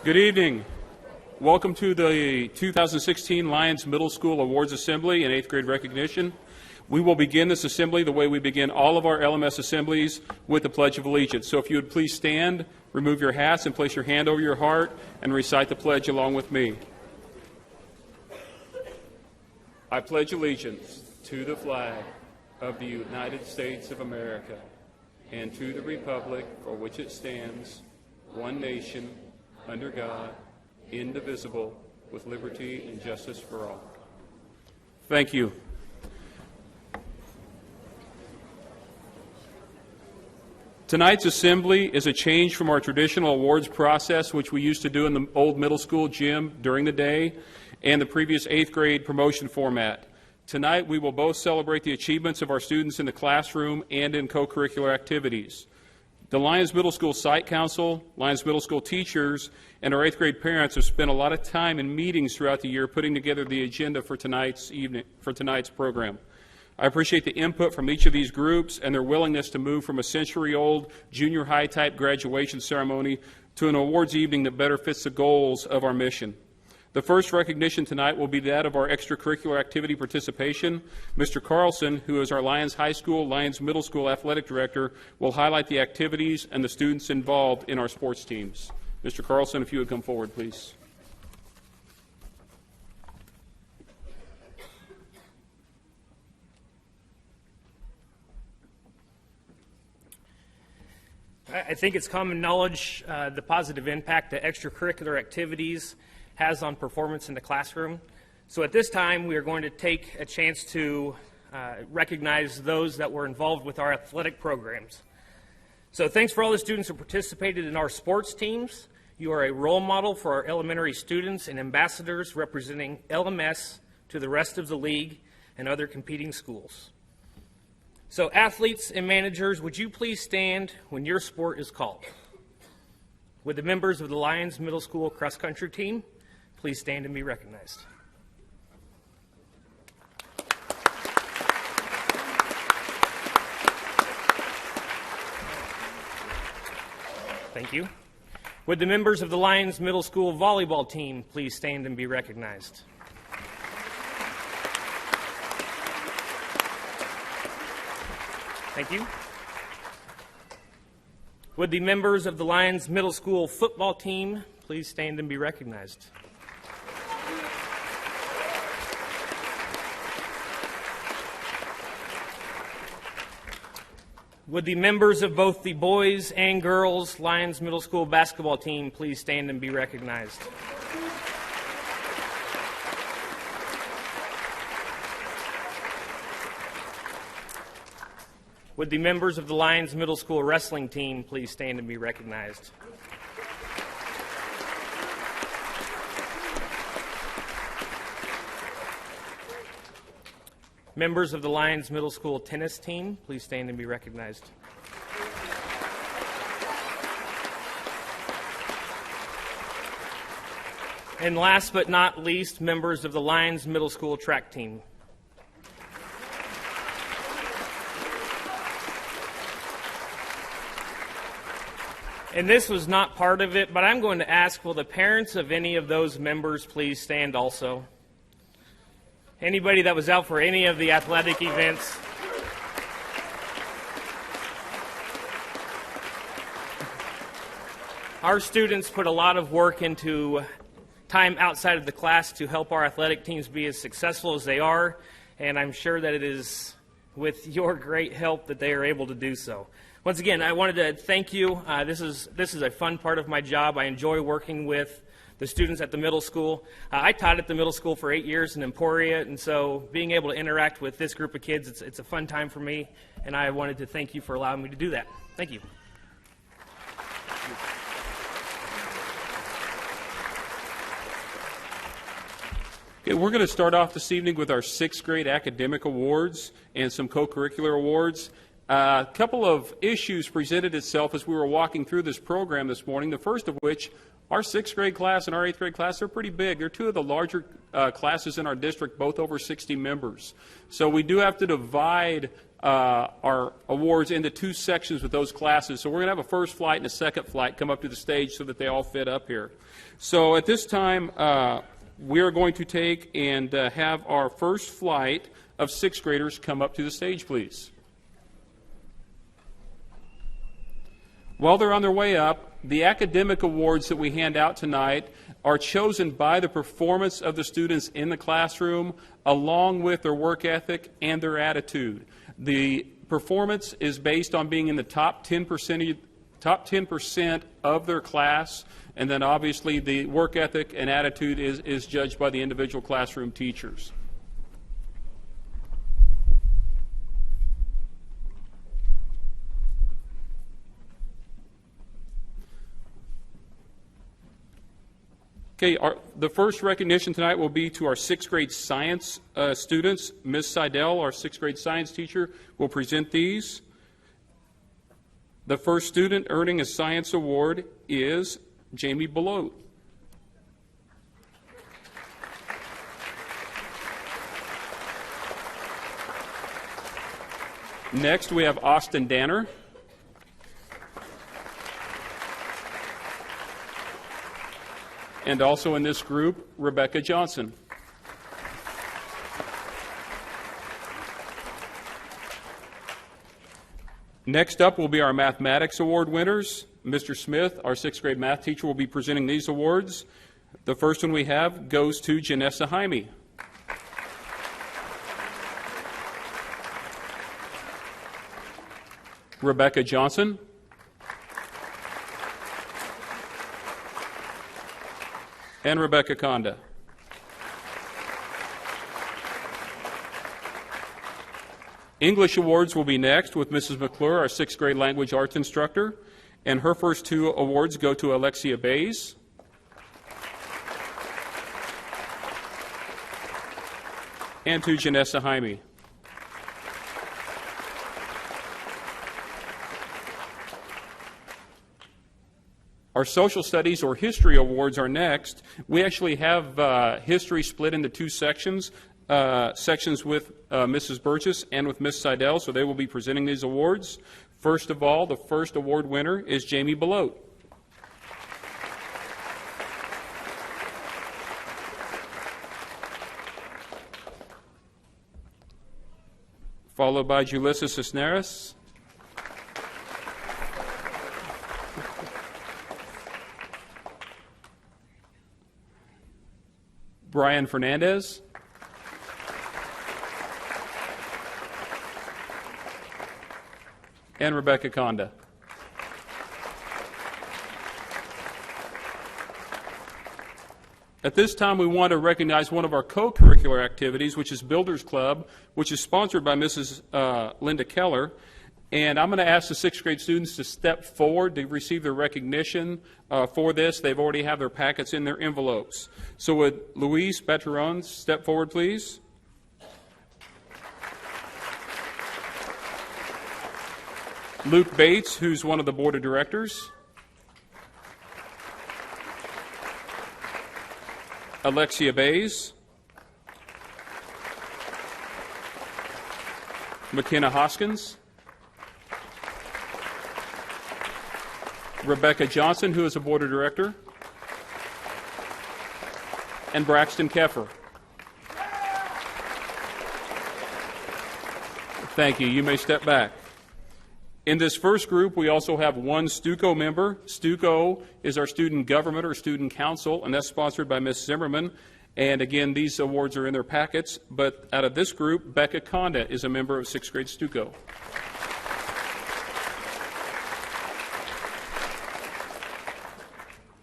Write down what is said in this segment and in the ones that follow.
Good evening. Welcome to the 2016 Lyons Middle School Awards Assembly and 8th grade recognition. We will begin this assembly the way we begin all of our LMS assemblies, with the Pledge of Allegiance. So if you would please stand, remove your hats, and place your hand over your heart and recite the pledge along with me. I pledge allegiance to the flag of the United States of America and to the republic for which it stands, one nation, under God, indivisible, with liberty and justice for all. Thank you. Tonight's assembly is a change from our traditional awards process, which we used to do in the old middle school gym during the day, and the previous 8th grade promotion format. Tonight, we will both celebrate the achievements of our students in the classroom and in co-curricular activities. The Lyons Middle School Site Council, Lyons Middle School teachers, and our 8th grade parents have spent a lot of time in meetings throughout the year putting together the agenda for tonight's program. I appreciate the input from each of these groups and their willingness to move from a century-old junior high type graduation ceremony to an awards evening that better fits the goals of our mission. The first recognition tonight will be that of our extracurricular activity participation. Mr. Carlson, who is our Lyons High School, Lyons Middle School Athletic Director, will highlight the activities and the students involved in our sports teams. Mr. Carlson, if you would come forward, please. I think it's common knowledge the positive impact that extracurricular activities has on performance in the classroom. So at this time, we are going to take a chance to recognize those that were involved with our athletic programs. So thanks for all the students who participated in our sports teams. You are a role model for our elementary students and ambassadors representing LMS to the rest of the league and other competing schools. So athletes and managers, would you please stand when your sport is called? Would the members of the Lyons Middle School cross-country team please stand and be recognized? Thank you. Would the members of the Lyons Middle School volleyball team please stand and be recognized? Thank you. Would the members of the Lyons Middle School football team please stand and be recognized? Would the members of both the boys and girls Lyons Middle School basketball team please stand and be recognized? Would the members of the Lyons Middle School wrestling team please stand and be recognized? Members of the Lyons Middle School tennis team, please stand and be recognized. And last but not least, members of the Lyons Middle School track team. And this was not part of it, but I'm going to ask, will the parents of any of those members please stand also? Anybody that was out for any of the athletic events? Our students put a lot of work into time outside of the class to help our athletic teams be as successful as they are, and I'm sure that it is with your great help that they are able to do so. Once again, I wanted to thank you. This is a fun part of my job. I enjoy working with the students at the middle school. I taught at the middle school for 8 years in Emporia, and so being able to interact with this group of kids, it's a fun time for me, and I wanted to thank you for allowing me to do that. Thank you. Okay, we're going to start off this evening with our 6th grade academic awards and some co-curricular awards. A couple of issues presented itself as we were walking through this program this morning, the first of which, our 6th grade class and our 8th grade class are pretty big. They're two of the larger classes in our district, both over 60 members. So we do have to divide our awards into two sections with those classes. So we're going to have a first flight and a second flight come up to the stage so that they all fit up here. So at this time, we are going to take and have our first flight of sixth graders come up to the stage, please. While they're on their way up, the academic awards that we hand out tonight are chosen by the performance of the students in the classroom, along with their work ethic and their attitude. The performance is based on being in the top 10% of their class, and then obviously the work ethic and attitude is judged by the individual classroom teachers. Okay, the first recognition tonight will be to our sixth grade science students. Ms. Seidel, our sixth grade science teacher, will present these. The first student earning a science award is Jamie Belote. Next, we have Austin Danner. And also in this group, Rebecca Johnson. Next up will be our mathematics award winners. Mr. Smith, our sixth grade math teacher, will be presenting these awards. The first one we have goes to Janessa Jaime. Rebecca Johnson. And Rebecca Conda. English awards will be next with Mrs. McClure, our sixth grade language arts instructor. And her first two awards go to Alexia Bays. And to Janessa Jaime. Our social studies or history awards are next. We actually have history split into two sections, sections with Mrs. Burgess and with Ms. Seidel, so they will be presenting these awards. First of all, the first award winner is Jamie Belote. Followed by Julissa Cisneros. Brian Fernandez. And Rebecca Conda. At this time, we want to recognize one of our co-curricular activities, which is Builders Club, which is sponsored by Mrs. Linda Keller. And I'm going to ask the sixth grade students to step forward to receive their recognition for this. They've already have their packets in their envelopes. So would Luis Betteron step forward, please? Luke Bates, who's one of the board of directors. Alexia Bays. McKenna Hoskins. Rebecca Johnson, who is a board of director. And Braxton Keffer. Thank you. You may step back. In this first group, we also have one STUCO member. STUCO is our student government or student council, and that's sponsored by Ms. Zimmerman. And again, these awards are in their packets. But out of this group, Becca Conda is a member of sixth grade STUCO.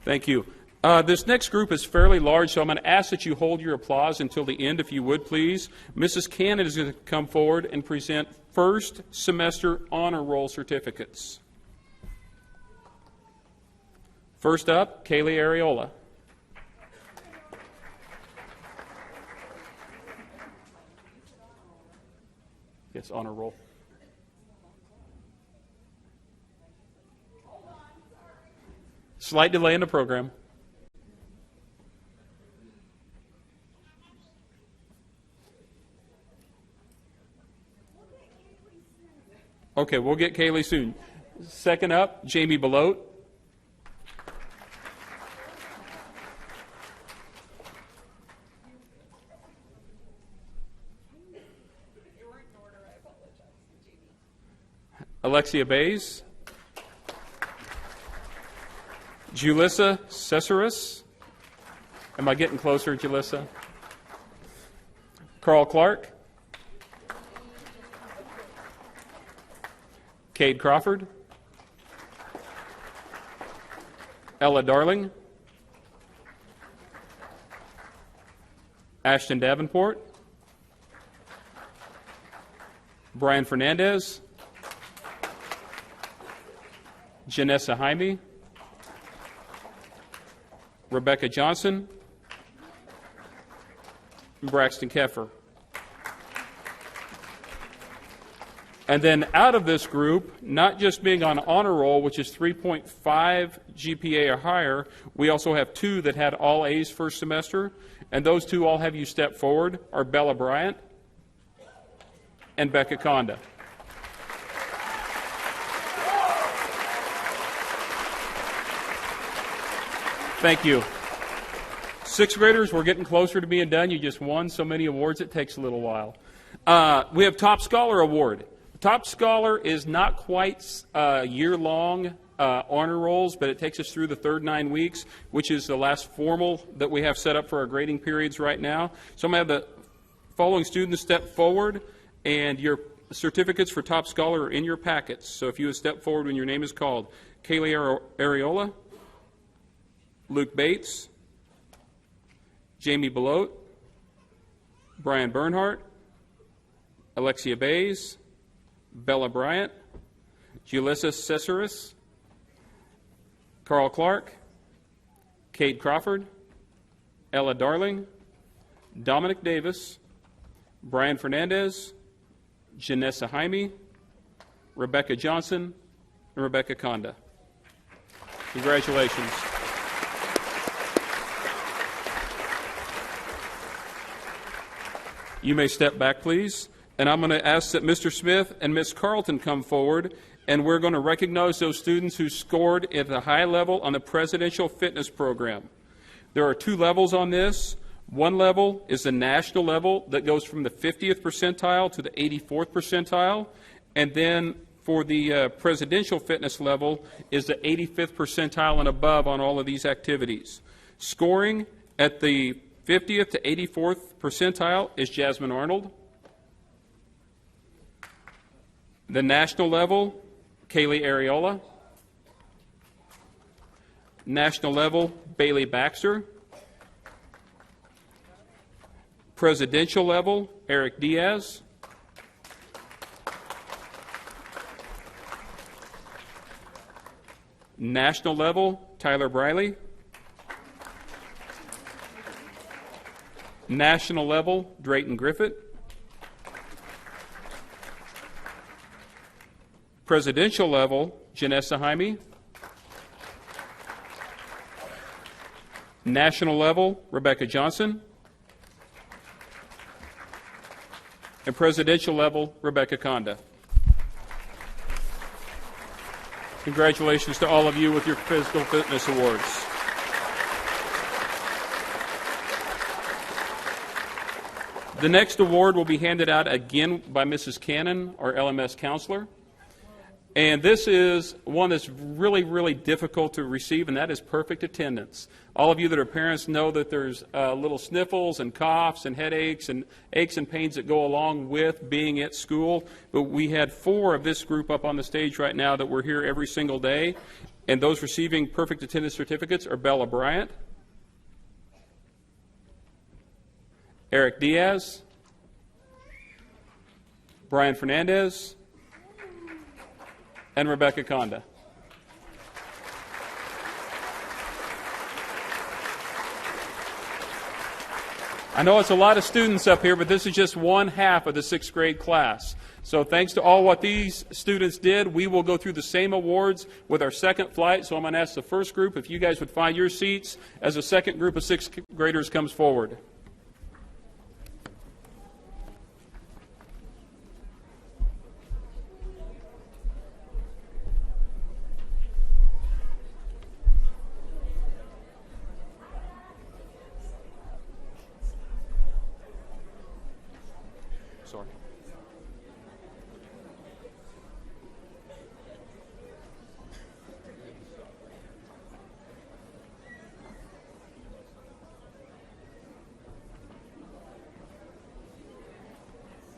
Thank you. This next group is fairly large, so I'm going to ask that you hold your applause until the end, if you would, please. Mrs. Cannon is going to come forward and present first semester honor roll certificates. First up, Kaylee Areola. Yes, honor roll. Slight delay in the program. Okay, we'll get Kaylee soon. Second up, Jamie Belote. Alexia Bays. Julissa Cesaris. Am I getting closer, Julissa? Carl Clark. Cade Crawford. Ella Darling. Ashton Davenport. Brian Fernandez. Janessa Jaime. Rebecca Johnson. Braxton Keffer. And then out of this group, not just being on honor roll, which is 3.5 GPA or higher, we also have 2 that had all A's first semester. And those 2 all have you step forward are Bella Bryant and Becca Conda. Thank you. 6th graders, we're getting closer to being done. You just won so many awards, it takes a little while. We have Top Scholar Award. Top Scholar is not quite year-long honor rolls, but it takes us through the third 9 weeks, which is the last formal that we have set up for our grading periods right now. So I'm going to have the following students step forward, and your certificates for Top Scholar are in your packets. So if you would step forward when your name is called. Kaylee Areola, Luke Bates, Jamie Belote, Brian Bernhardt, Alexia Bays, Bella Bryant, Julissa Cesaris, Carl Clark, Cade Crawford, Ella Darling, Dominic Davis, Brian Fernandez, Janessa Jaime, Rebecca Johnson, and Rebecca Conda. Congratulations. You may step back, please. And I'm going to ask that Mr. Smith and Ms. Carlton come forward, and we're going to recognize those students who scored at the high level on the Presidential Fitness Program. There are 2 levels on this. One level is the national level that goes from the 50th percentile to the 84th percentile. And then for the Presidential Fitness level is the 85th percentile and above on all of these activities. Scoring at the 50th to 84th percentile is Jasmine Arnold. The national level, Kaylee Areola. National level, Bailey Baxter. Presidential level, Eric Diaz. National level, Tyler Briley. National level, Drayton Griffith. Presidential level, Janessa Jaime. National level, Rebecca Johnson. And presidential level, Rebecca Conda. Congratulations to all of you with your physical fitness awards. The next award will be handed out again by Mrs. Cannon, our LMS counselor. And this is one that's really, really difficult to receive, and that is perfect attendance. All of you that are parents know that there's little sniffles and coughs and headaches and aches and pains that go along with being at school. But we had 4 of this group up on the stage right now that were here every single day. And those receiving perfect attendance certificates are Bella Bryant, Eric Diaz, Brian Fernandez, and Rebecca Conda. I know it's a lot of students up here, but this is just one half of the 6th grade class. So thanks to all what these students did, we will go through the same awards with our second flight. So I'm going to ask the first group if you guys would find your seats as the second group of 6th graders comes forward. sorry.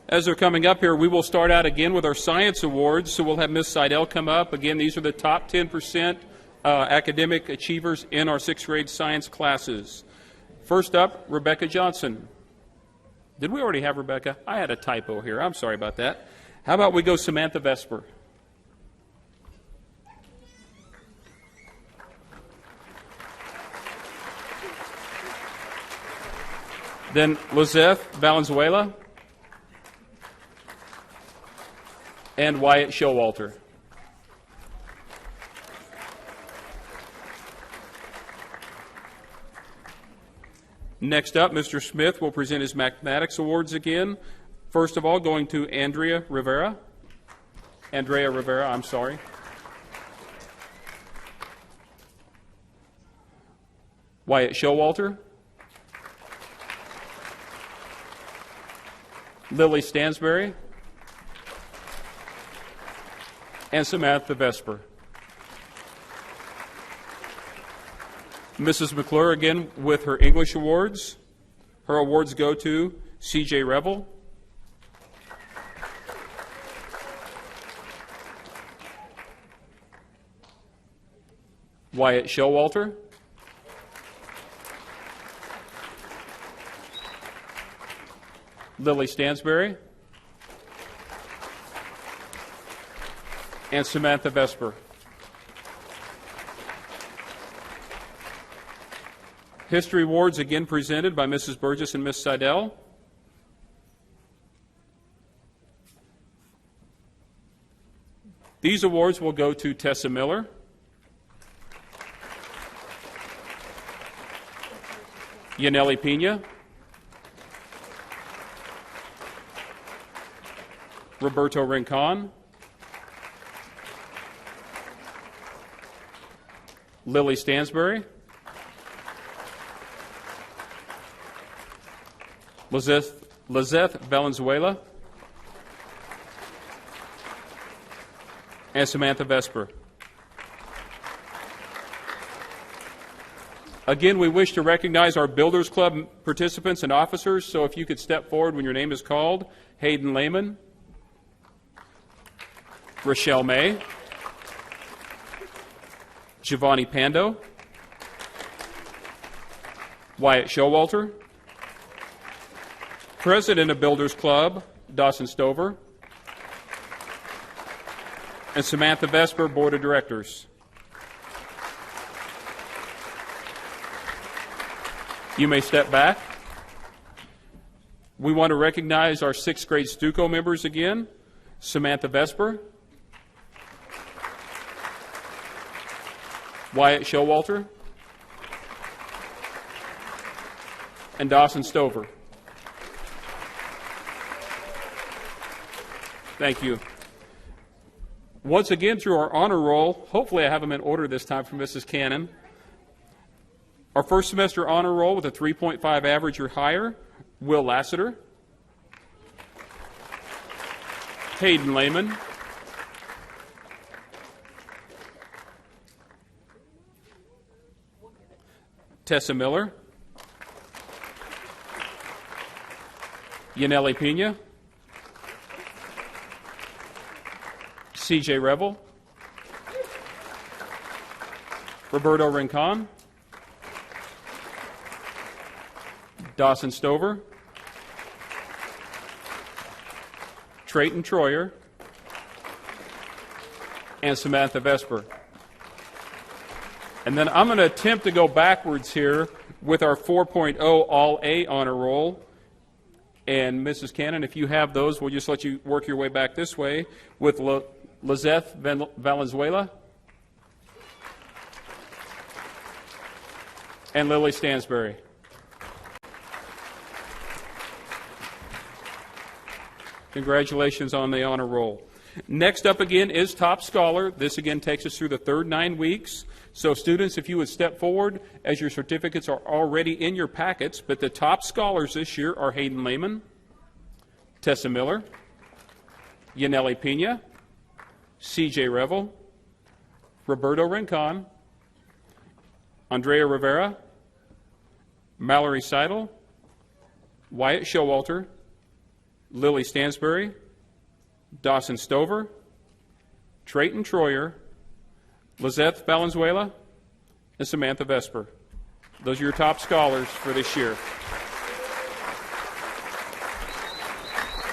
As they're coming up here, we will start out again with our science awards. So we'll have Ms. Seidel come up. Again, these are the top 10% academic achievers in our 6th grade science classes. First up, Rebecca Johnson. Did we already have Rebecca? I had a typo here. I'm sorry about that. How about we go Samantha Vesper? Then Lizeth Valenzuela. And Wyatt Showalter. Next up, Mr. Smith will present his mathematics awards again. First of all, going to Andrea Rivera. I'm sorry. Wyatt Showalter. Lily Stansberry. And Samantha Vesper. Mrs. McClure again with her English awards. Her awards go to C.J. Revel, Wyatt Showalter, Lily Stansberry, and Samantha Vesper. History awards again presented by Mrs. Burgess and Ms. Seidel. These awards will go to Tessa Miller, Yaneli Pina, Roberto Rincon, Lily Stansberry, Lizeth Valenzuela, and Samantha Vesper. Again, we wish to recognize our Builders Club participants and officers, so if you could step forward when your name is called. Hayden Lehman, Rochelle May, Giovanni Pando, Wyatt Showalter, President of Builders Club, Dawson Stover, and Samantha Vesper, Board of Directors. You may step back. We want to recognize our 6th grade Stuco members again. Samantha Vesper, Wyatt Showalter, and Dawson Stover. Thank you. Once again, through our honor roll, hopefully I have them in order this time from Mrs. Cannon. Our first semester honor roll with a 3.5 average or higher, Will Lassiter, Hayden Lehman, Tessa Miller, Yaneli Pina, C.J. Revel, Roberto Rincon, Dawson Stover, Trayton Troyer, and Samantha Vesper. And then I'm going to attempt to go backwards here with our 4.0 All A honor roll. And Mrs. Cannon, if you have those, we'll just let you work your way back this way with Lizeth Valenzuela and Lily Stansberry. Congratulations on the honor roll. Next up again is Top Scholar. This again takes us through the third 9 weeks. So students, if you would step forward, as your certificates are already in your packets, but the top scholars this year are Hayden Lehman, Tessa Miller, Yaneli Pena, C.J. Revel, Roberto Rincon, Andrea Rivera, Mallory Seidel, Wyatt Showalter, Lily Stansbury, Dawson Stover, Trayton Troyer, Lizeth Valenzuela, and Samantha Vesper. Those are your top scholars for this year.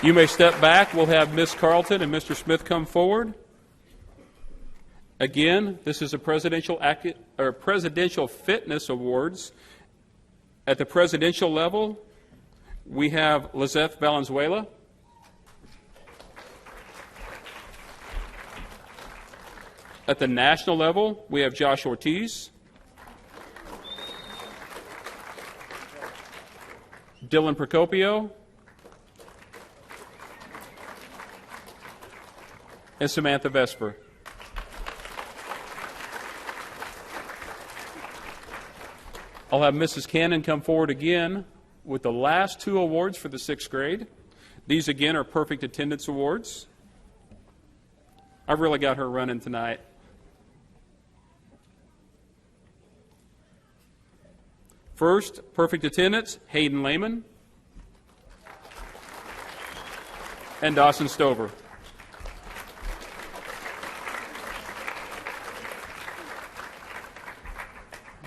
You may step back. We'll have Ms. Carlton and Mr. Smith come forward. Again, this is a Presidential Fitness Awards. At the presidential level, we have Lizeth Valenzuela. At the national level, we have Josh Ortiz, Dylan Procopio, and Samantha Vesper. I'll have Mrs. Cannon come forward again with the last two awards for the 6th grade. These, again, are perfect attendance awards. I've really got her running tonight. First, perfect attendance, Hayden Lehman and Dawson Stover.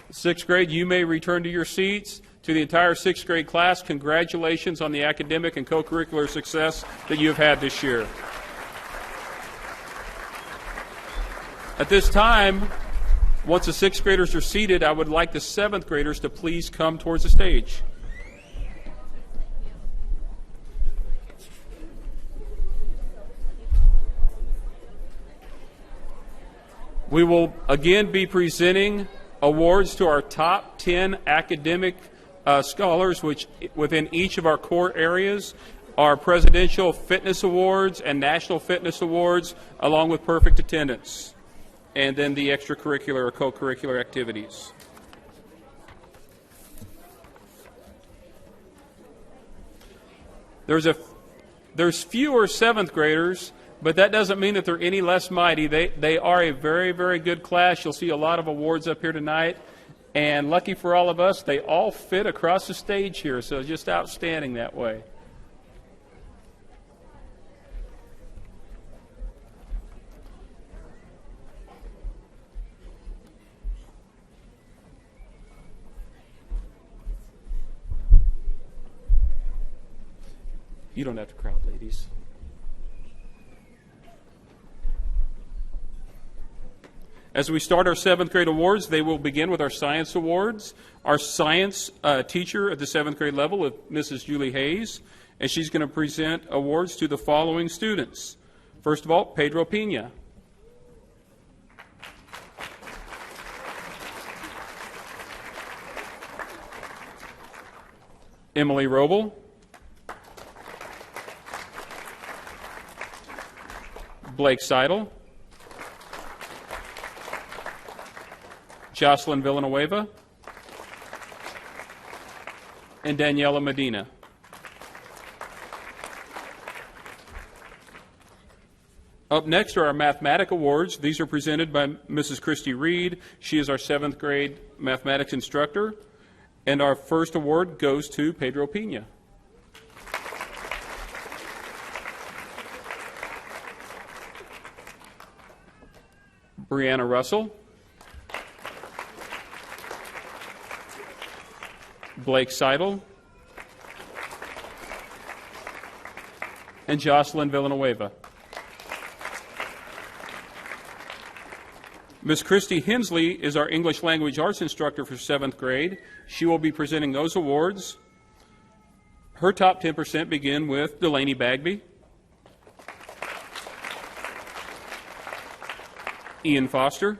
Sixth grade, you may return to your seats. To the entire 6th grade class, congratulations on the academic and co-curricular success that you have had this year. At this time, once the 6th graders are seated, I would like the 7th graders to please come towards the stage. We will again be presenting awards to our top 10 academic scholars, which within each of our core areas are Presidential Fitness Awards and National Fitness Awards, along with perfect attendance, and then the extracurricular or co-curricular activities. There's fewer 7th graders, but that doesn't mean that they're any less mighty. They are a very, very good class. You'll see a lot of awards up here tonight. And lucky for all of us, they all fit across the stage here, so it's just outstanding that way. You don't have to crowd, ladies. As we start our 7th grade awards, they will begin with our science awards. Our science teacher at the 7th grade level is Mrs. Julie Hayes, and she's going to present awards to the following students. First of all, Pedro Pena. Emily Roble. Blake Seidel. Jocelyn Villanueva, and Daniela Medina. Up next are our mathematics awards. These are presented by Mrs. Christy Reed. She is our 7th grade mathematics instructor. And our first award goes to Pedro Pena. Brianna Russell. Blake Seidel, and Jocelyn Villanueva. Ms. Christy Hensley is our English Language Arts instructor for 7th grade. She will be presenting those awards. Her top 10% begin with Delaney Bagby, Ian Foster,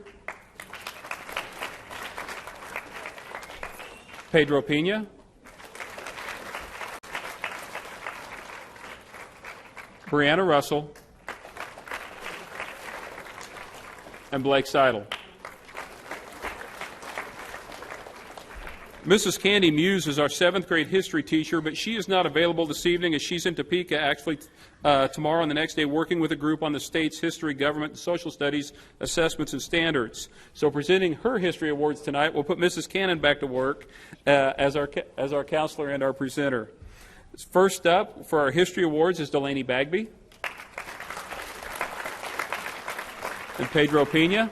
Pedro Pena, Brianna Russell, and Blake Seidel. Mrs. Candy Muse is our 7th grade history teacher, but she is not available this evening as she's in Topeka actually tomorrow and the next day working with a group on the state's history, government, and social studies assessments and standards. So presenting her history awards tonight, we'll put Mrs. Cannon back to work as our counselor and our presenter. First up for our history awards is Delaney Bagby and Pedro Pena.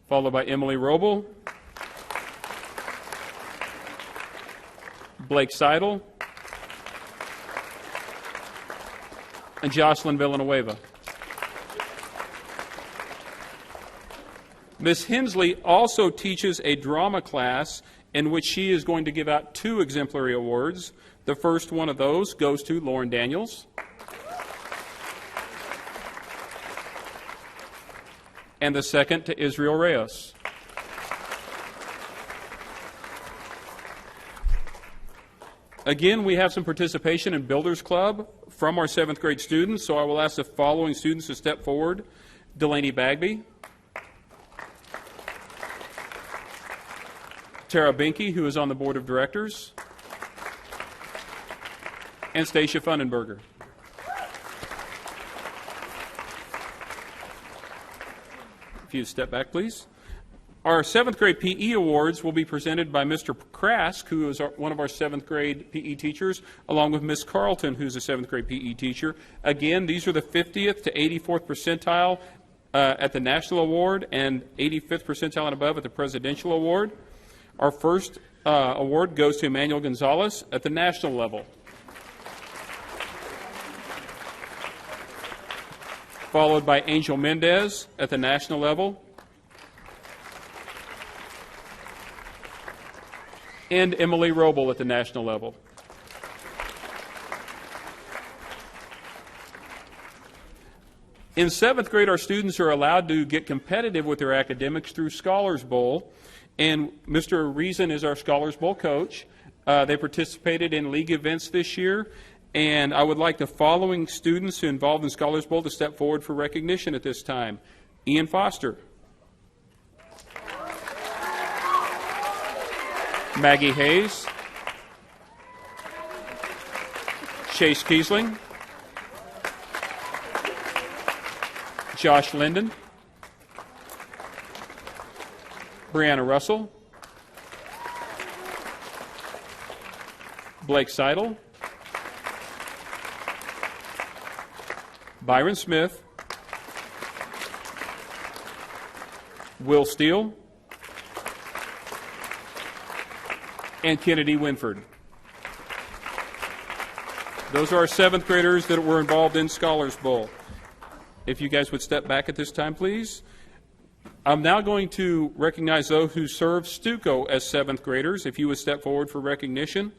Followed by Emily Roble, Blake Seidel, and Jocelyn Villanueva. Ms. Hensley also teaches a drama class in which she is going to give out 2 exemplary awards. The first one of those goes to Lauren Daniels. And the second to Israel Reyes. Again, we have some participation in Builders Club from our 7th grade students, so I will ask the following students to step forward. Delaney Bagby, Tara Binky, who is on the board of directors, and Stacia Fundenberger. If you step back, please. Our 7th grade PE awards will be presented by Mr. Krask, who is one of our 7th grade PE teachers, along with Ms. Carlton, who's a 7th grade PE teacher. Again, these are the 50th to 84th percentile at the National Award and 85th percentile and above at the Presidential Award. Our first award goes to Emmanuel Gonzalez at the national level. Followed by Angel Mendez at the national level. And Emily Roble at the national level. In 7th grade, our students are allowed to get competitive with their academics through Scholars Bowl. And Mr. Reason is our Scholars Bowl coach. They participated in league events this year. And I would like the following students who involved in Scholars Bowl to step forward for recognition at this time. Ian Foster. Maggie Hayes. Chase Kiesling. Josh Linden. Brianna Russell. Blake Seidel. Byron Smith, Will Steele, and Kennedy Winford. Those are our 7th graders that were involved in Scholars Bowl. If you guys would step back at this time, please. I'm now going to recognize those who served Stuco as 7th graders. If you would step forward for recognition.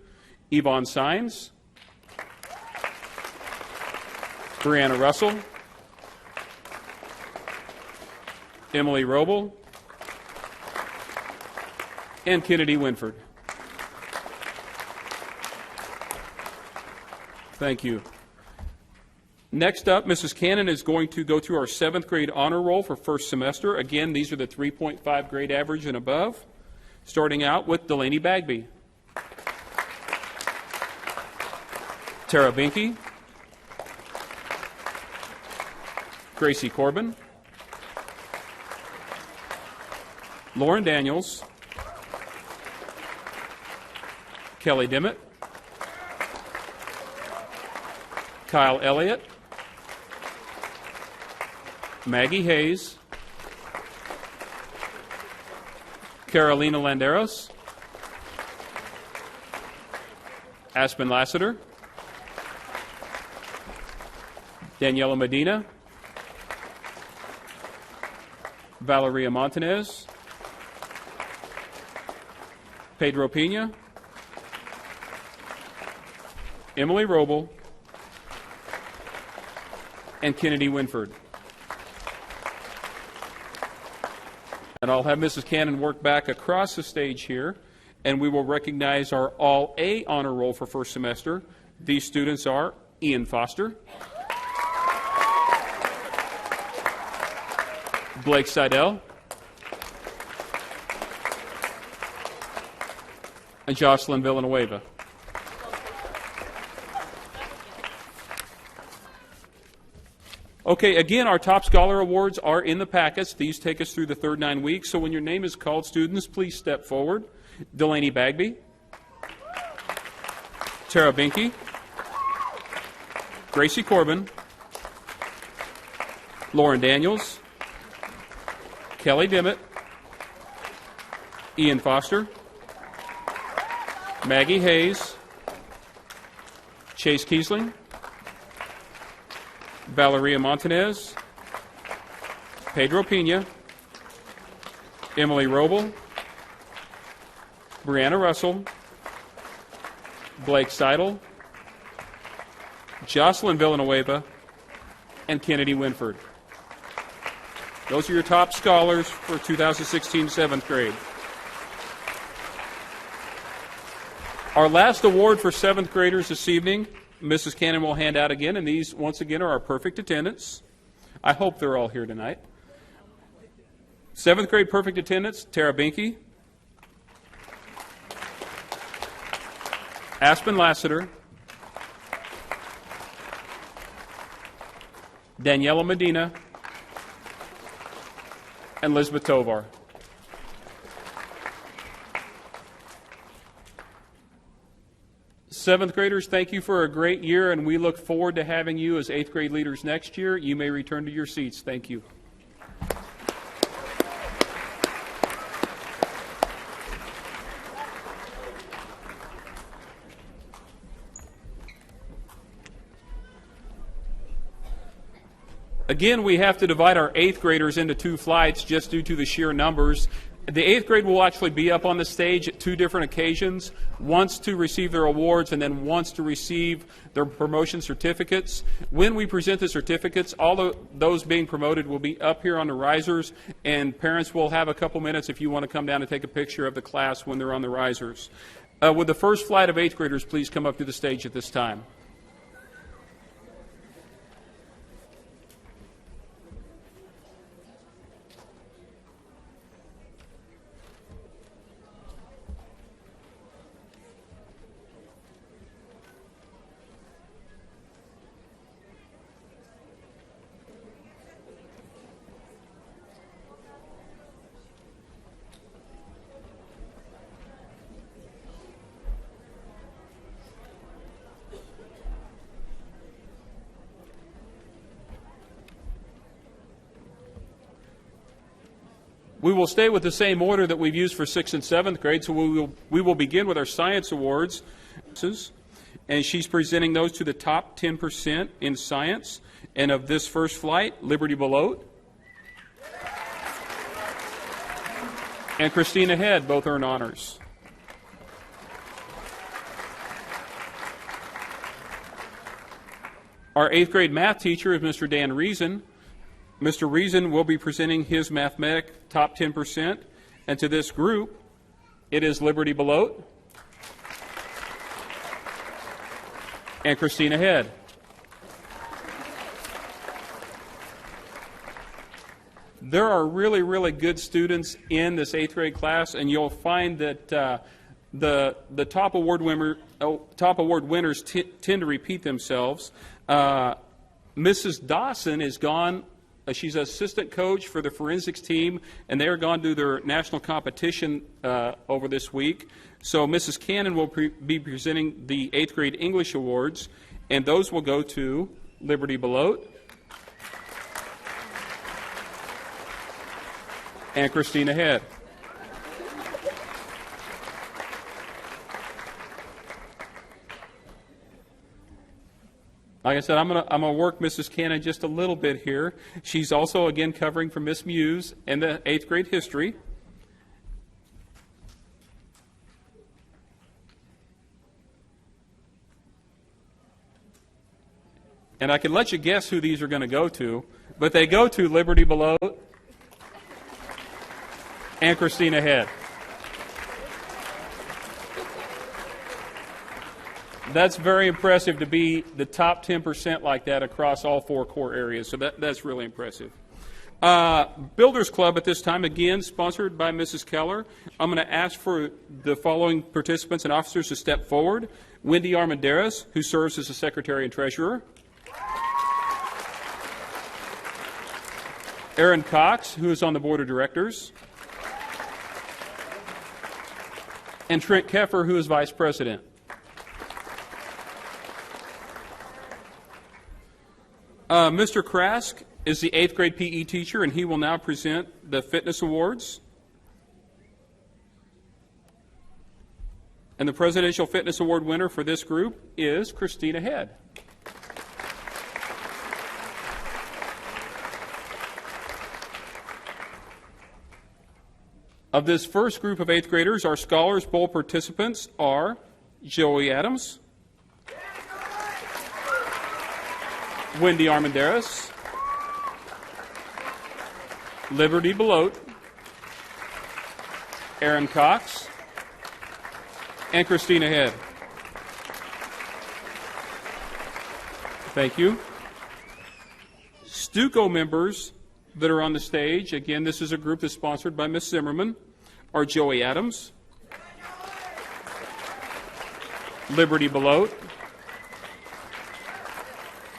Yvonne Sines. Brianna Russell, Emily Roble, and Kennedy Winford. Thank you. Next up, Mrs. Cannon is going to go through our 7th grade honor roll for first semester. Again, these are the 3.5 grade average and above, starting out with Delaney Bagby, Tara Binky, Gracie Corbin, Lauren Daniels, Kelly Dimmitt, Kyle Elliott, Maggie Hayes, Carolina Landeros, Aspen Lassiter, Daniela Medina, Valeria Montanez, Pedro Pena, Emily Roble, and Kennedy Winford. And I'll have Mrs. Cannon work back across the stage here, and we will recognize our All-A honor roll for first semester. These students are Ian Foster, Blake Seidel, and Jocelyn Villanueva. Okay, again, our top scholar awards are in the packets. These take us through the third 9 weeks. So when your name is called, students, please step forward. Delaney Bagby, Tara Binky, Gracie Corbin, Lauren Daniels, Kelly Dimmitt, Ian Foster, Maggie Hayes, Chase Kiesling, Valeria Montanez, Pedro Pena, Emily Roble, Brianna Russell, Blake Seidel, Jocelyn Villanueva, and Kennedy Winford. Those are your top scholars for 2016 7th grade. Our last award for 7th graders this evening, Mrs. Cannon will hand out again, and these, once again, are our perfect attendance. I hope they're all here tonight. 7th grade perfect attendance, Tara Binky, Aspen Lassiter, Daniela Medina, and Lisbeth Tovar. Seventh graders, thank you for a great year, and we look forward to having you as 8th grade leaders next year. You may return to your seats. Thank you. Again, we have to divide our 8th graders into 2 flights just due to the sheer numbers. The 8th grade will actually be up on the stage at 2 different occasions, once to receive their awards and then once to receive their promotion certificates. When we present the certificates, all of those being promoted will be up here on the risers, and parents will have a couple minutes if you want to come down and take a picture of the class when they're on the risers. Would the first flight of 8th graders please come up to the stage at this time? We will stay with the same order that we've used for 6th and 7th grade, so we will begin with our science awards. And she's presenting those to the top 10% in science. And of this first flight, Liberty Belote and Christina Head both earn honors. Our 8th grade math teacher is Mr. Dan Reason. Mr. Reason will be presenting his mathematic top 10%. And to this group, it is Liberty Belote and Christina Head. There are really, really good students in this 8th grade class, and you'll find that the top award winners tend to repeat themselves. Mrs. Dawson is gone. She's an assistant coach for the forensics team, and they are gone to their national competition over this week. So Mrs. Cannon will be presenting the 8th grade English awards, and those will go to Liberty Belote and Christina Head. Like I said, I'm gonna work Mrs. Cannon just a little bit here. She's also, again, covering for Miss Muse and the 8th grade history. And I can let you guess who these are going to go to, but they go to Liberty Belote and Christina Head. That's very impressive to be the top 10% like that across all 4 core areas, so that's really impressive. Builders Club at this time, again, sponsored by Mrs. Keller. I'm going to ask for the following participants and officers to step forward. Wendy Armendariz, who serves as the Secretary and Treasurer. Aaron Cox, who is on the Board of Directors. And Trent Keffer, who is Vice President. Mr. Krask is the 8th grade PE teacher, and he will now present the fitness awards. And the Presidential Fitness Award winner for this group is Christina Head. Of this first group of 8th graders, our Scholars Bowl participants are Joey Adams, Wendy Armendariz, Liberty Belote, Aaron Cox, and Christina Head. Thank you. Stuco members that are on the stage, again, this is a group that's sponsored by Ms. Zimmerman, are Joey Adams, Liberty Belote,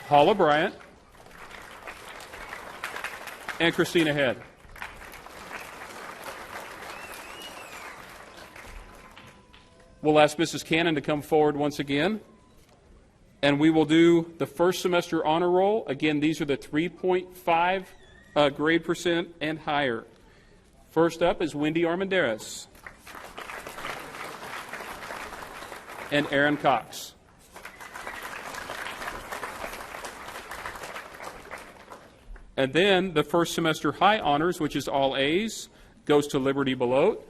Paula Bryant, and Christina Head. We'll ask Mrs. Cannon to come forward once again, and we will do the first semester honor roll. Again, these are the 3.5 grade percent and higher. First up is Wendy Armendariz and Aaron Cox. And then the first semester high honors, which is all A's, goes to Liberty Belote,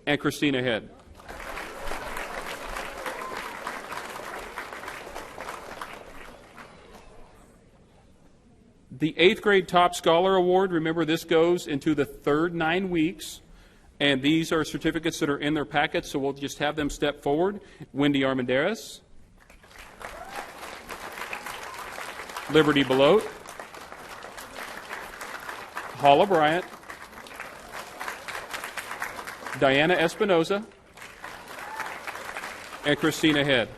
and Christina Head. The 8th grade Top Scholar Award, remember this goes into the third 9 weeks, and these are certificates that are in their packets, so we'll just have them step forward. Wendy Armendariz, Liberty Belote, Paula Bryant, Diana Espinoza, and Christina Head.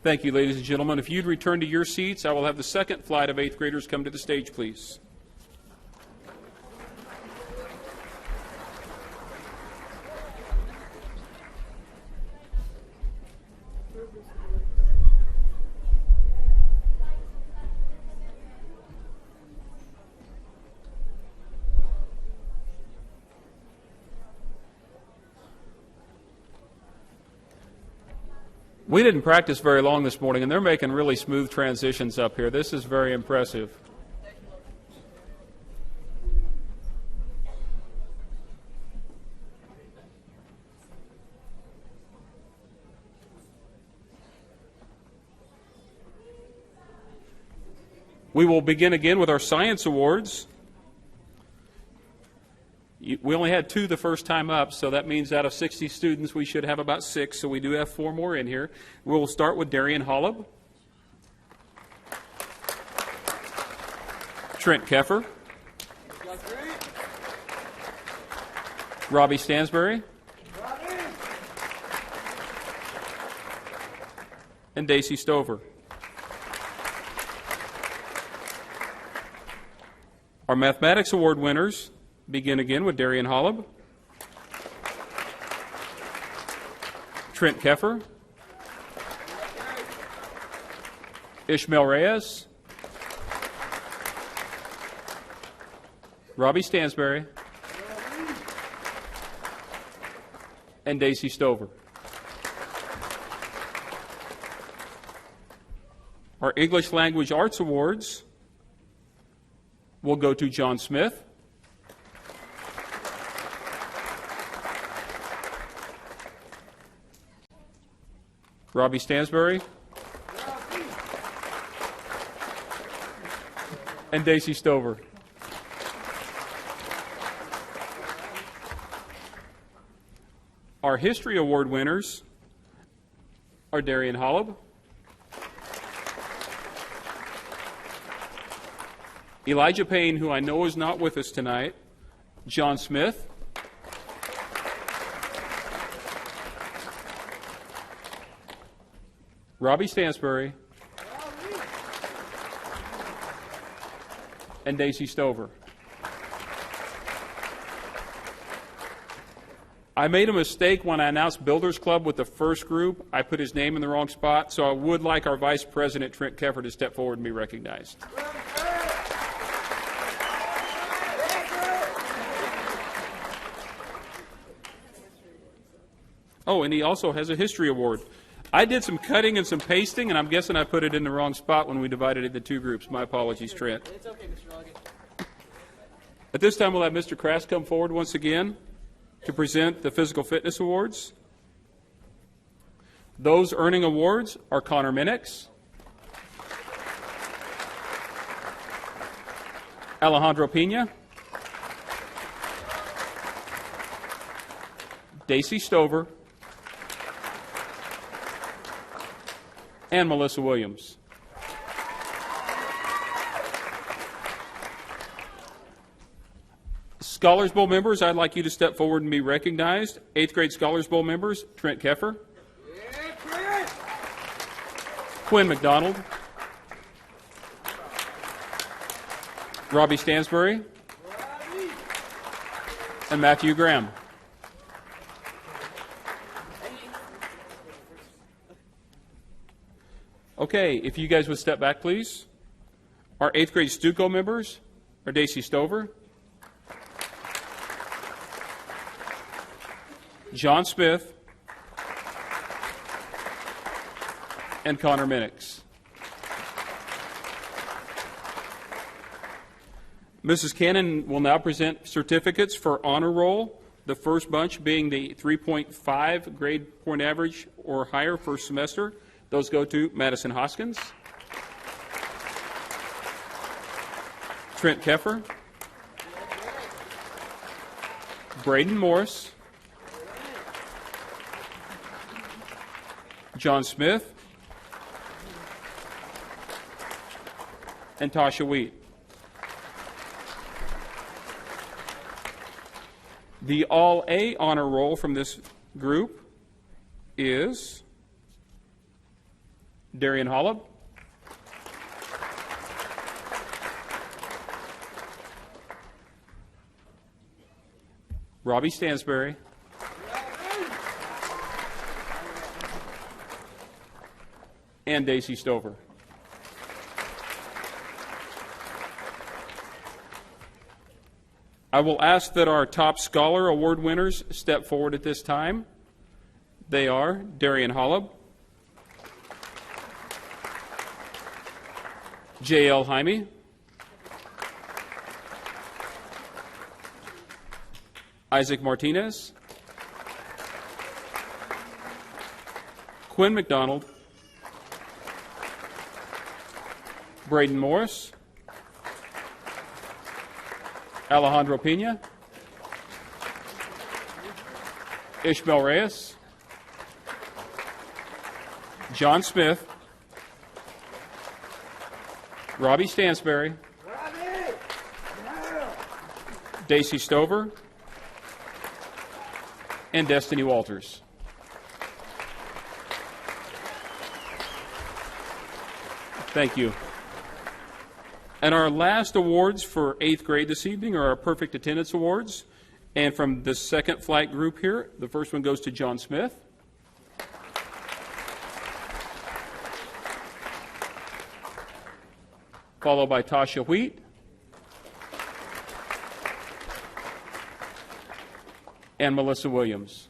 Thank you, ladies and gentlemen. If you'd return to your seats, I will have the second flight of 8th graders come to the stage, please. We didn't practice very long this morning, and they're making really smooth transitions up here. This is very impressive. We will begin again with our science awards. We only had 2 the first time up, so that means out of 60 students, we should have about 6, so we do have 4 more in here. We'll start with Darian Hollub, Trent Keffer, Robbie Stansbury, and Daisy Stover. Our mathematics award winners begin again with Darian Hollub, Trent Keffer, Ishmael Reyes, Robbie Stansbury, and Daisy Stover. Our English Language Arts Awards will go to John Smith, Robbie Stansbury, and Daisy Stover. Our History Award winners are Darian Holub, Elijah Payne, who I know is not with us tonight, John Smith, Robbie Stansbury, and Daisy Stover. I made a mistake when I announced Builders Club with the first group. I put his name in the wrong spot, so I would like our Vice President, Trent Keffer, to step forward and be recognized. Oh, and he also has a History Award. I did some cutting and some pasting, and I'm guessing I put it in the wrong spot when we divided it into two groups. My apologies, Trent. It's okay, Mr. Loggett. At this time, we'll have Mr. Krass come forward once again to present the Physical Fitness Awards. Those earning awards are Connor Minix, Alejandro Pena, Daisy Stover, and Melissa Williams. Scholars Bowl members, I'd like you to step forward and be recognized. 8th grade Scholars Bowl members, Trent Keffer, Quinn McDonald, Robbie Stansbury, and Matthew Graham. Okay, if you guys would step back, please. Our 8th grade Stuco members are Daisy Stover, John Smith, and Connor Minix. Mrs. Cannon will now present certificates for honor roll, the first bunch being the 3.5 grade point average or higher first semester. Those go to Madison Hoskins, Trent Keffer, Braden Morris, John Smith, and Tasha Wheat. The All-A honor roll from this group is Darian Holub, Robbie Stansbury, and Daisy Stover. I will ask that our top scholar award winners step forward at this time. They are Darian Holub, J.L. Jaime, Isaac Martinez, Quinn McDonald, Braden Morris, Alejandro Pena, Ishmael Reyes, John Smith, Robbie Stansbury, Daisy Stover, and Destiny Walters. Thank you. And our last awards for 8th grade this evening are our Perfect Attendance Awards. And from the second flight group here, the first one goes to John Smith. Followed by Tasha Wheat. And Melissa Williams.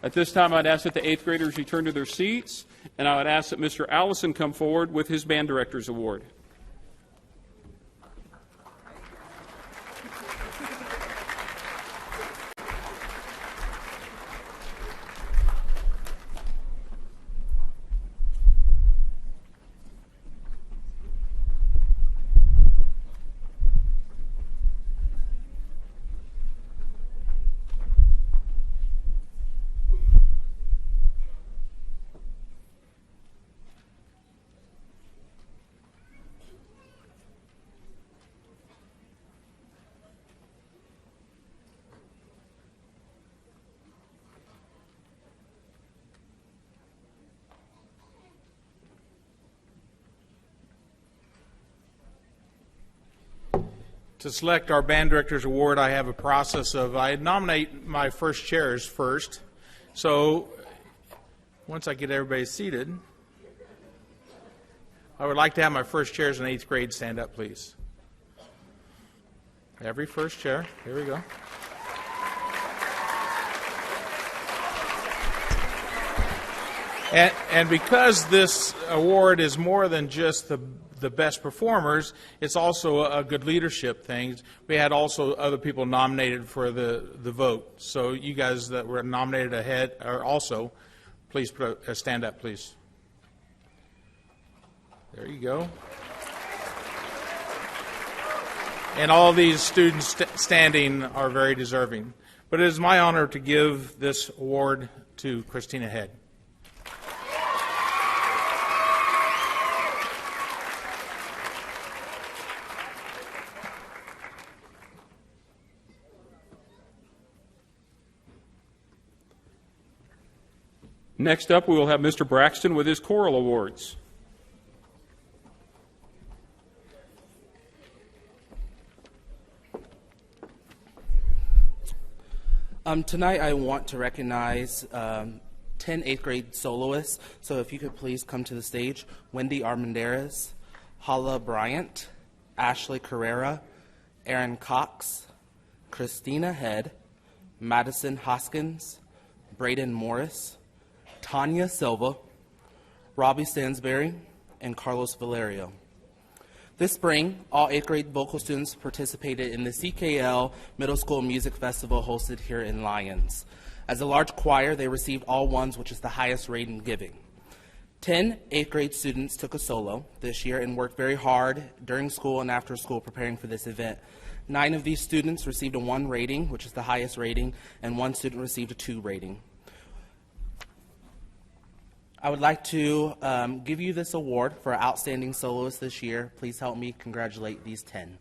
At this time, I'd ask that the 8th graders return to their seats, and I would ask that Mr. Allison come forward with his Band Director's Award. To select our band director's award, I have a process of, I nominate my first chairs first. So once I get everybody seated, I would like to have my first chairs in 8th grade stand up, please. Every first chair. Here we go. And because this award is more than just the best performers, it's also a good leadership thing. We had also other people nominated for the vote. So you guys that were nominated ahead are also, please stand up, please. There you go. And all these students standing are very deserving. But it is my honor to give this award to Christina Head. Next up, we will have Mr. Braxton with his choral awards. Tonight I want to recognize 10 8th grade soloists. So if you could please come to the stage. Wendy Armendariz, Hala Bryant, Ashley Carrera, Aaron Cox, Christina Head, Madison Hoskins, Braden Morris, Tanya Silva, Robbie Stansberry, and Carlos Valerio. This spring, all 8th grade vocal students participated in the CKL Middle School Music Festival hosted here in Lyons. As a large choir, they received all ones, which is the highest rating giving. 10 8th grade students took a solo this year and worked very hard during school and after school preparing for this event. 9 of these students received a 1 rating, which is the highest rating, and 1 student received a 2 rating. I would like to give you this award for Outstanding Soloist this year. Please help me congratulate these 10.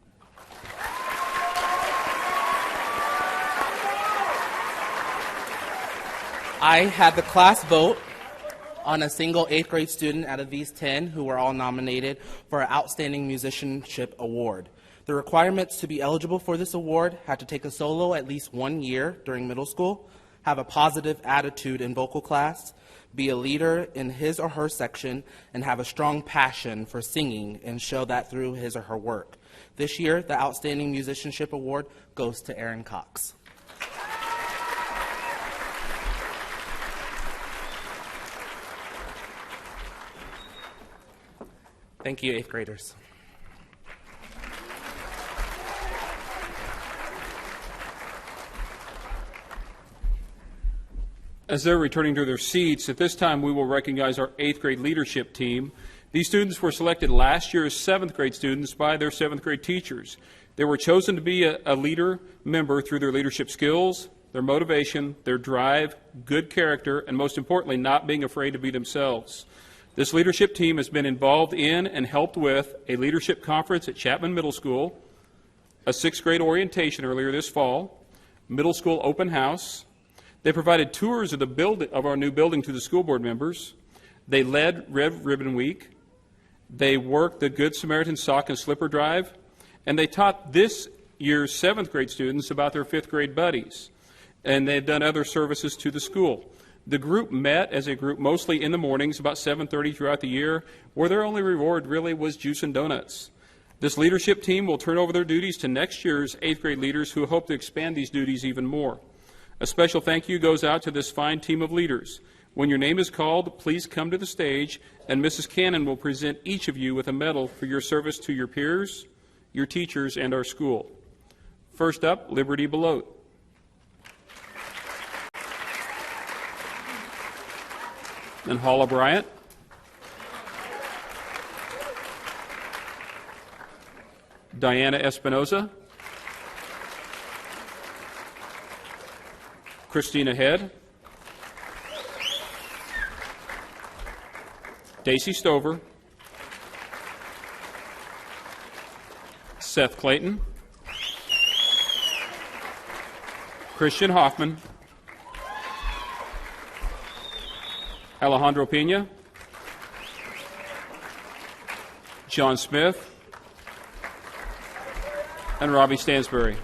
I had the class vote on a single 8th grade student out of these 10 who were all nominated for an Outstanding Musicianship Award. The requirements to be eligible for this award had to take a solo at least 1 year during middle school, have a positive attitude in vocal class, be a leader in his or her section, and have a strong passion for singing and show that through his or her work. This year, the Outstanding Musicianship Award goes to Aaron Cox. Thank you, 8th graders. As they're returning to their seats, at this time we will recognize our 8th grade leadership team. These students were selected last year as 7th grade students by their 7th grade teachers. They were chosen to be a leader member through their leadership skills, their motivation, their drive, good character, and most importantly, not being afraid to be themselves. This leadership team has been involved in and helped with a leadership conference at Chapman Middle School, a 6th grade orientation earlier this fall, middle school open house. They provided tours of our new building to the school board members. They led Red Ribbon Week. They worked the Good Samaritan Sock and Slipper Drive. And they taught this year's 7th grade students about their 5th grade buddies. And they've done other services to the school. The group met as a group mostly in the mornings, about 7:30 throughout the year, where their only reward really was juice and donuts. This leadership team will turn over their duties to next year's 8th grade leaders who hope to expand these duties even more. A special thank you goes out to this fine team of leaders. When your name is called, please come to the stage, and Mrs. Cannon will present each of you with a medal for your service to your peers, your teachers, and our school. First up, Liberty Belote. Then Hala Bryant. Diana Espinoza. Christina Head. Daisy Stover. Seth Clayton. Christian Hoffman. Alejandro Pena. John Smith. and Robbie Stansbury.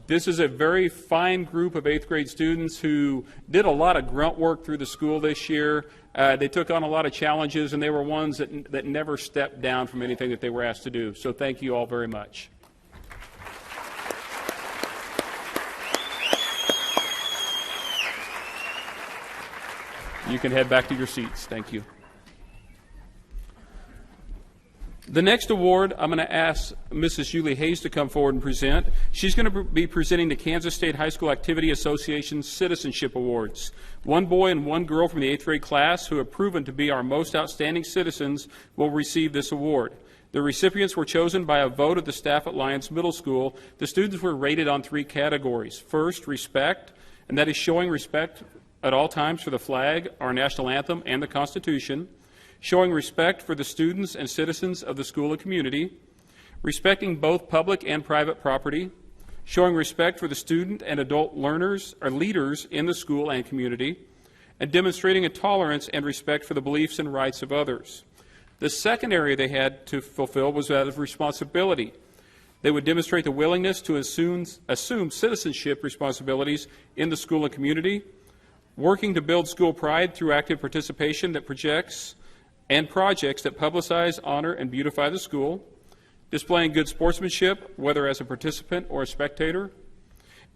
This is a very fine group of 8th grade students who did a lot of grunt work through the school this year. They took on a lot of challenges, and they were ones that never stepped down from anything that they were asked to do. So thank you all very much. You can head back to your seats. Thank you. The next award, I'm going to ask Mrs. Julie Hayes to come forward and present. She's going to be presenting the Kansas State High School Activity Association Citizenship Awards. One boy and one girl from the 8th grade class who have proven to be our most outstanding citizens will receive this award. The recipients were chosen by a vote of the staff at Lyons Middle School. The students were rated on 3 categories. First, respect, and that is showing respect at all times for the flag, our national anthem, and the Constitution. Showing respect for the students and citizens of the school and community, respecting both public and private property, showing respect for the student and adult learners or leaders in the school and community, and demonstrating a tolerance and respect for the beliefs and rights of others. The second area they had to fulfill was that of responsibility. They would demonstrate the willingness to assume citizenship responsibilities in the school and community, working to build school pride through active participation that projects and projects that publicize, honor, and beautify the school, displaying good sportsmanship, whether as a participant or a spectator,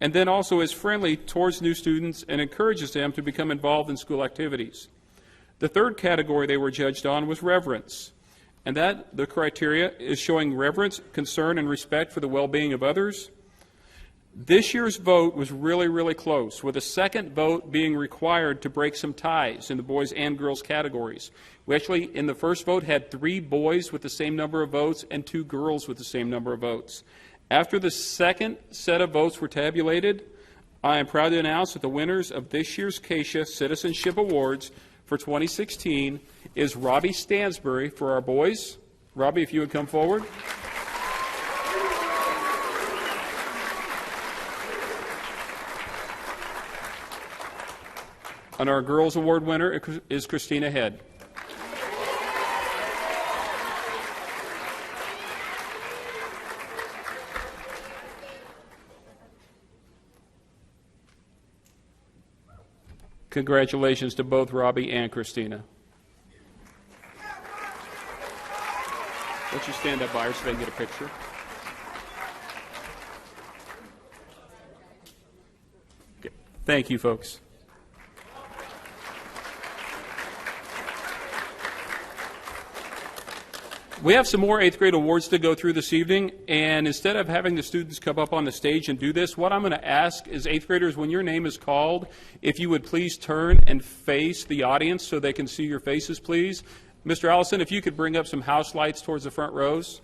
and then also is friendly towards new students and encourages them to become involved in school activities. The third category they were judged on was reverence, and that the criteria is showing reverence, concern, and respect for the well-being of others. This year's vote was really, really close, with a second vote being required to break some ties in the boys and girls categories. We actually, in the first vote, had 3 boys with the same number of votes and 2 girls with the same number of votes. After the second set of votes were tabulated, I am proud to announce that the winners of this year's KSHA Citizenship Awards for 2016 is Robbie Stansbury for our boys. Robbie, if you would come forward. And our girls award winner is Christina Head. Congratulations to both Robbie and Christina. Why don't you stand up by her so they can get a picture? Okay. Thank you, folks. We have some more 8th grade awards to go through this evening, and instead of having the students come up on the stage and do this, what I'm going to ask is 8th graders, when your name is called, if you would please turn and face the audience so they can see your faces, please. Mr. Allison, if you could bring up some house lights towards the front rows.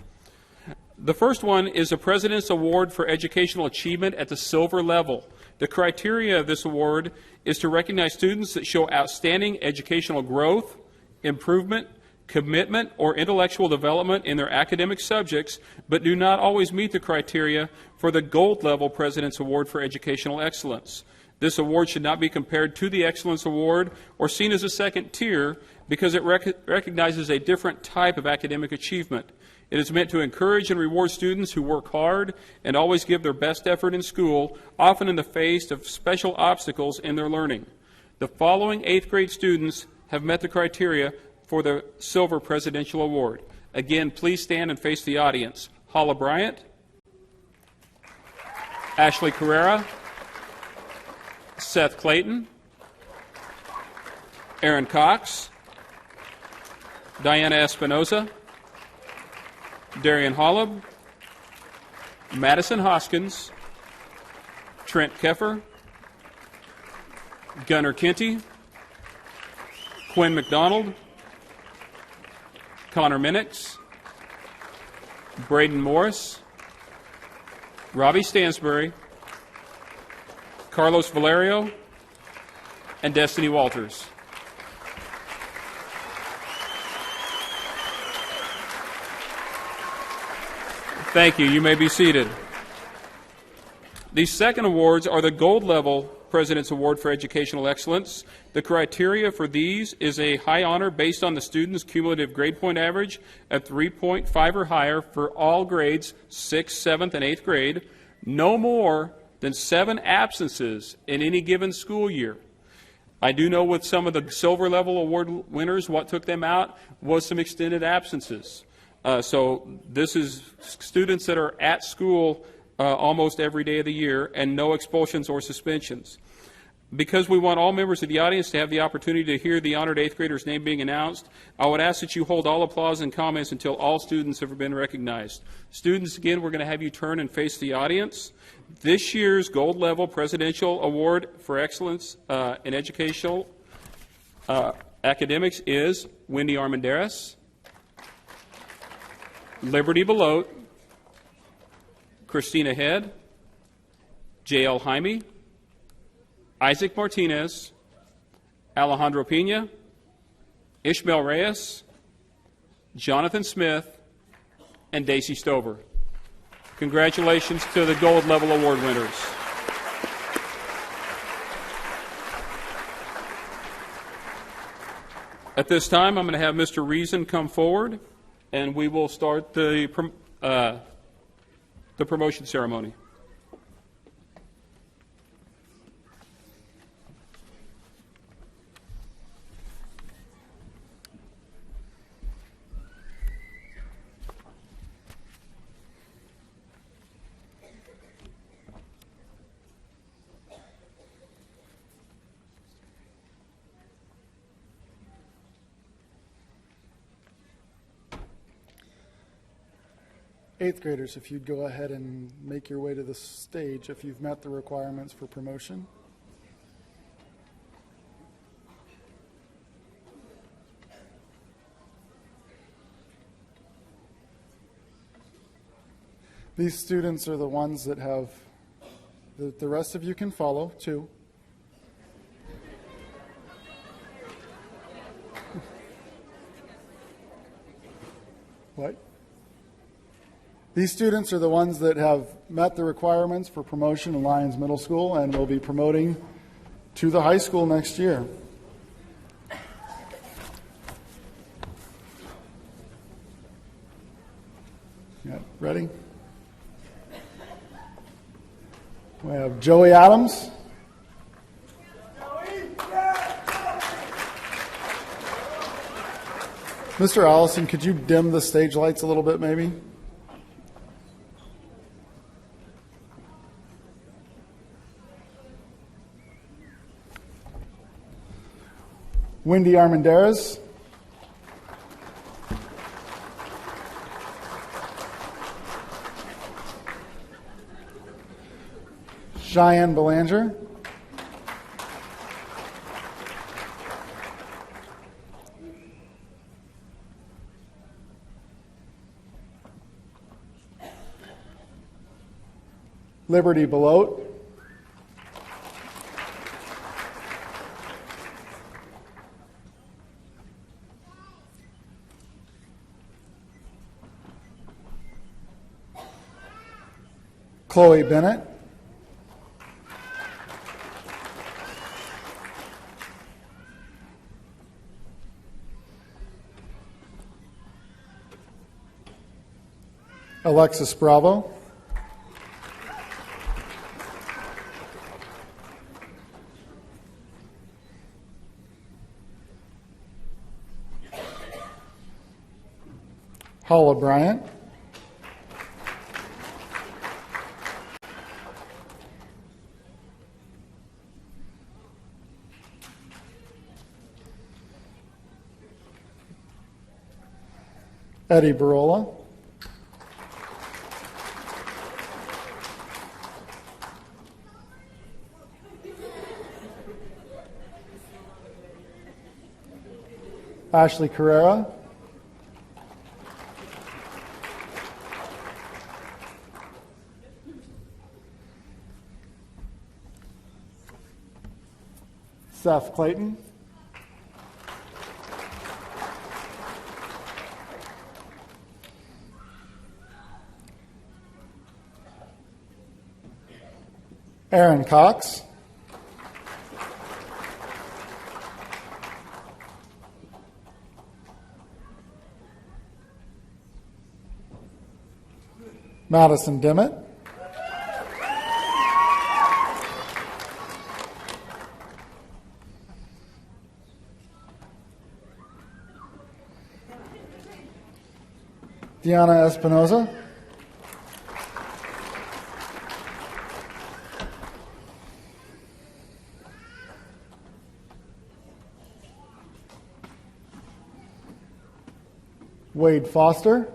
The first one is a President's Award for Educational Achievement at the silver level. The criteria of this award is to recognize students that show outstanding educational growth, improvement, commitment, or intellectual development in their academic subjects, but do not always meet the criteria for the gold level President's Award for Educational Excellence. This award should not be compared to the Excellence Award or seen as a second tier because it recognizes a different type of academic achievement. It is meant to encourage and reward students who work hard and always give their best effort in school, often in the face of special obstacles in their learning. The following 8th grade students have met the criteria for the Silver Presidential Award. Again, please stand and face the audience. Hala Bryant, Ashley Carrera, Seth Clayton, Aaron Cox, Diana Espinoza, Darian Hollab, Madison Hoskins, Trent Keffer, Gunnar Kenty, Quinn McDonald, Connor Minix, Braden Morris, Robbie Stansbury, Carlos Valerio, and Destiny Walters. Thank you. You may be seated. These second awards are the gold level President's Award for Educational Excellence. The criteria for these is a high honor based on the student's cumulative grade point average at 3.5 or higher for all grades, 6th, 7th, and 8th grade, no more than 7 absences in any given school year. I do know with some of the silver level award winners, what took them out was some extended absences. So this is students that are at school almost every day of the year, and no expulsions or suspensions. Because we want all members of the audience to have the opportunity to hear the honored 8th grader's name being announced, I would ask that you hold all applause and comments until all students have been recognized. Students, again, we're going to have you turn and face the audience. This year's gold level Presidential Award for Excellence in Educational Academics is Wendy Armendariz, Liberty Belote, Christina Head, J.L. Jaime, Isaac Martinez, Alejandro Pena, Ishmael Reyes, Jonathan Smith, and Daisy Stover. Congratulations to the gold level award winners. At this time, I'm going to have Mr. Reason come forward, and we will start the promotion ceremony. Eighth graders, if you'd go ahead and make your way to the stage if you've met the requirements for promotion. These students are the ones that have, the rest of you can follow too. What? These students are the ones that have met the requirements for promotion in Lyons Middle School and will be promoting to the high school next year. Yeah, ready? We have Joey Adams. Mr. Allison, could you dim the stage lights a little bit maybe? Wendy Armendariz. Cheyenne Belanger. Liberty Belote. Chloe Bennett. Alexis Bravo. Paula Bryant. Eddie Barola. Ashley Carrera. Seth Clayton. Aaron Cox. Madison Dimmitt. Diana Espinoza. Wade Foster.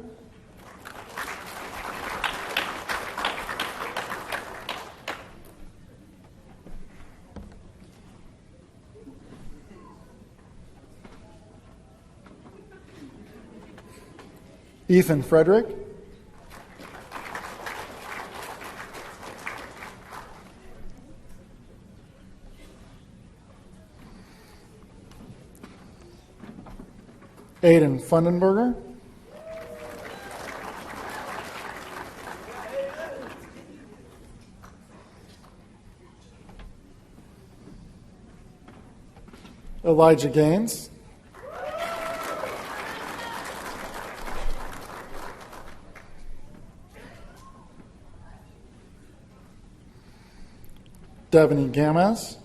Ethan Frederick. Aiden Fundenberger. Elijah Gaines. Devaney Gamaz.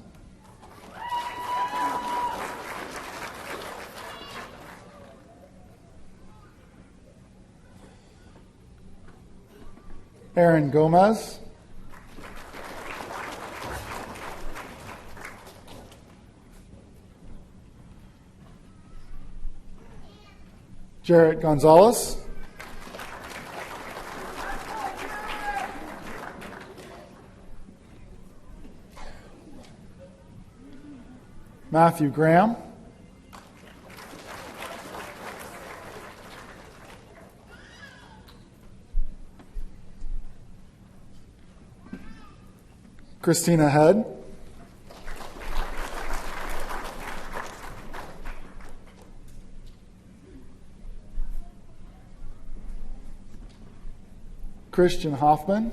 Aaron Gomez. Jarrett Gonzalez. Matthew Graham. Christina Head. Christian Hoffman.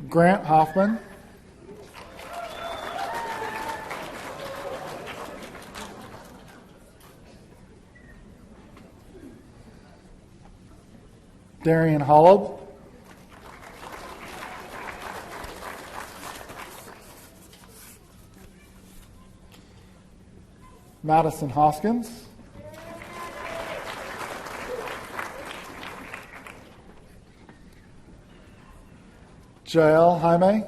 Grant Hoffman. Darian Holub. Madison Hoskins. Jael Jaime.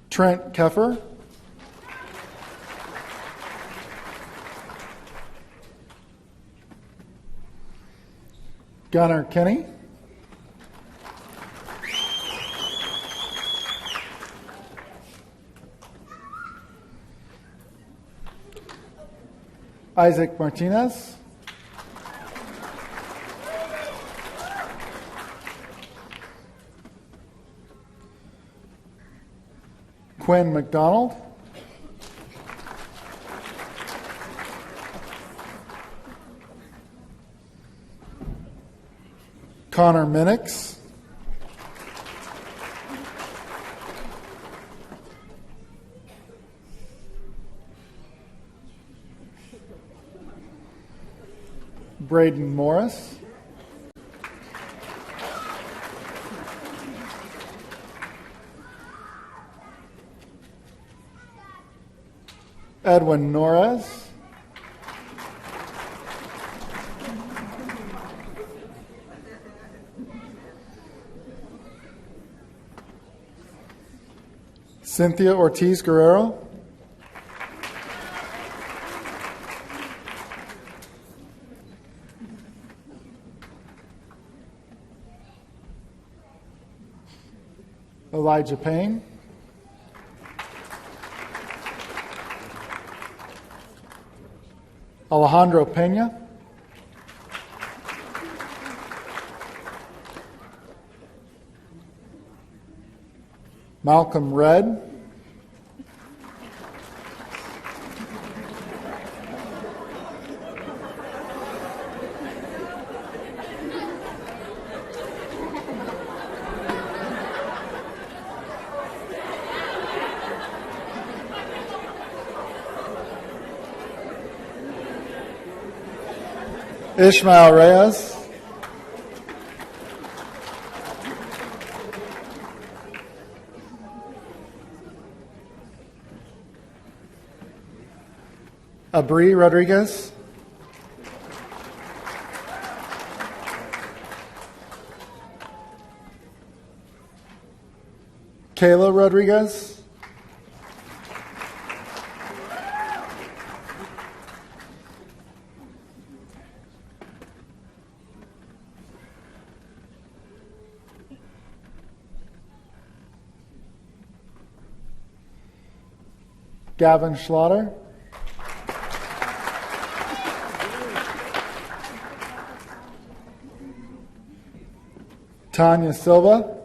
Trent Keffer. Gunnar Kenny. Isaac Martinez. Quinn McDonald. Connor Minix. Braden Morris. Edwin Norris. Cynthia Ortiz Guerrero. Elijah Payne. Alejandro Pena. Malcolm Red. Ishmael Reyes. Abri Rodriguez. Kayla Rodriguez. Gavin Schlatter. Tanya Silva.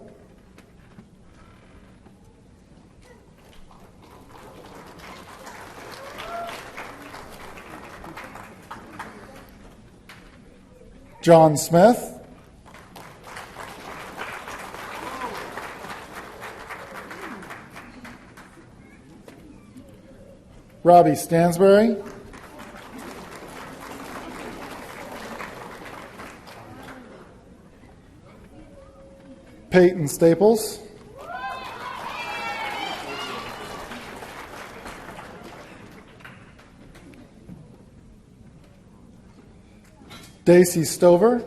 John Smith. Robbie Stansbury. Peyton Staples. Daisy Stover.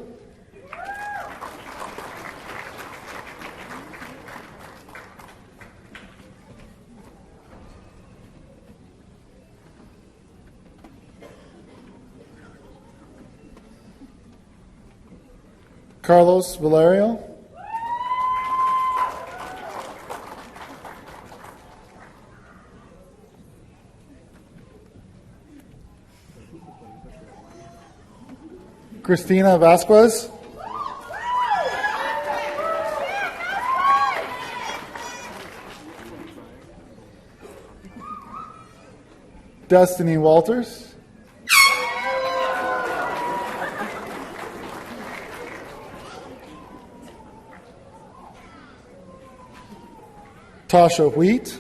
Carlos Valerio. Christina Vasquez. Destiny Walters. Tasha Wheat.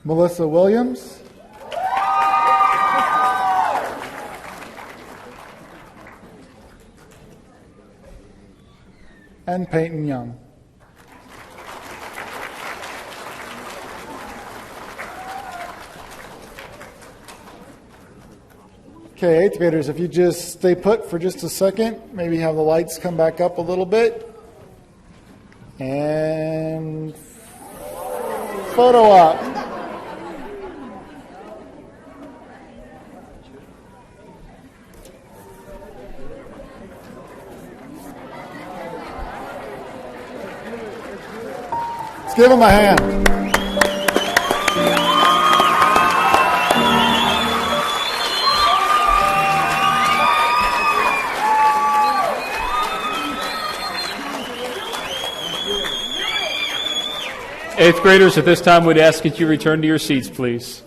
Melissa Williams. And Peyton Young. Okay, eighth graders, if you just stay put for just a second, maybe have the lights come back up a little bit. And photo op. Let's give them a hand. Eighth graders, at this time, we'd ask that you return to your seats, please.